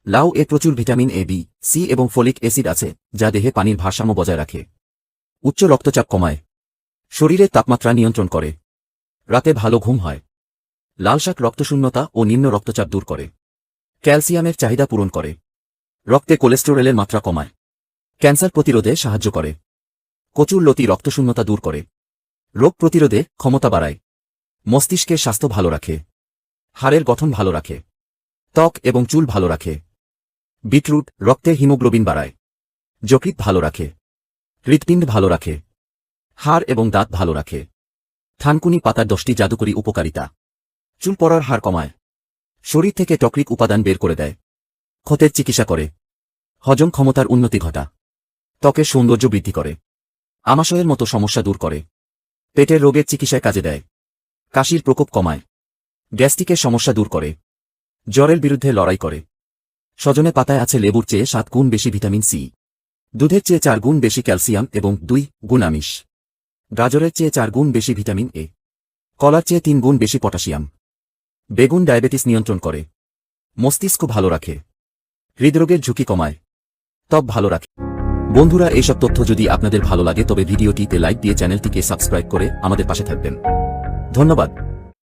লাউ এ প্রচুর vitamin A, B, C এবং ফোলিক অ্যাসিড আছে, যা দেহে পানির ভারসাম্য বজায় রাখে। উচ্চ রক্তচাপ কমায়। শরীরের তাপমাত্রা নিয়ন্ত্রণ করে। রাতে ভালো ঘুম হয়। লাল শাক রক্তশূন্যতা ও নিম্ন রক্তচাপ দূর করে। ক্যালসিয়ামের চাহিদা পূরণ করে। রক্তে কোলেস্টেরলের মাত্রা কমায়। ক্যান্সার প্রতিরোধে সাহায্য করে। কচুর লতি রক্তশূন্যতা দূর করে। রোগ প্রতিরোধে ক্ষমতা বাড়ায়। মস্তিষ্কের স্বাস্থ্য ভালো রাখে। হাড়ের গঠন ভালো রাখে। ত্বক এবং চুল ভালো রাখে। বিটরুট রক্তে হিমোগ্লোবিন বাড়ায়। যকৃৎ ভালো রাখে। হৃৎপিণ্ড ভালো রাখে। হাড় এবং দাঁত ভালো রাখে। থানকুনি পাতার 10টি জাদুকরী উপকারিতা। চুল পড়ার হার কমায়। শরীর থেকে টক্সিক উপাদান বের করে দেয়। ক্ষতের চিকিৎসা করে। হজম ক্ষমতার উন্নতি ঘটা। ত্বকের সৌন্দর্য বৃদ্ধি করে। আমাশয়ের মতো সমস্যা দূর করে। পেটের রোগের চিকিৎসায় কাজে দেয়। কাশির প্রকোপ কমায়। গ্যাস্ট্রিকের সমস্যা দূর করে। জ্বরের বিরুদ্ধে লড়াই করে। সজনে পাতায় আছে লেবুর চেয়ে 7 গুণ বেশি ভিটামিন সি। দুধের চেয়ে 4 গুণ বেশি ক্যালসিয়াম এবং 2 গুণ আমিষ। গাজরের চেয়ে 4 গুণ বেশি ভিটামিন এ। কলার চেয়ে 3 গুণ বেশি পটাশিয়াম। বেগুন ডায়াবেটিস নিয়ন্ত্রণ করে। মস্তিষ্ক ভালো রাখে। হৃদরোগের ঝুঁকি কমায়। ত্বক ভালো রাখে। বন্ধুরা, এইসব তথ্য যদি আপনাদের ভালো লাগে তবে ভিডিওটিতে লাইক দিয়ে চ্যানেলটিকে সাবস্ক্রাইব করে আমাদের পাশে থাকবেন। ধন্যবাদ।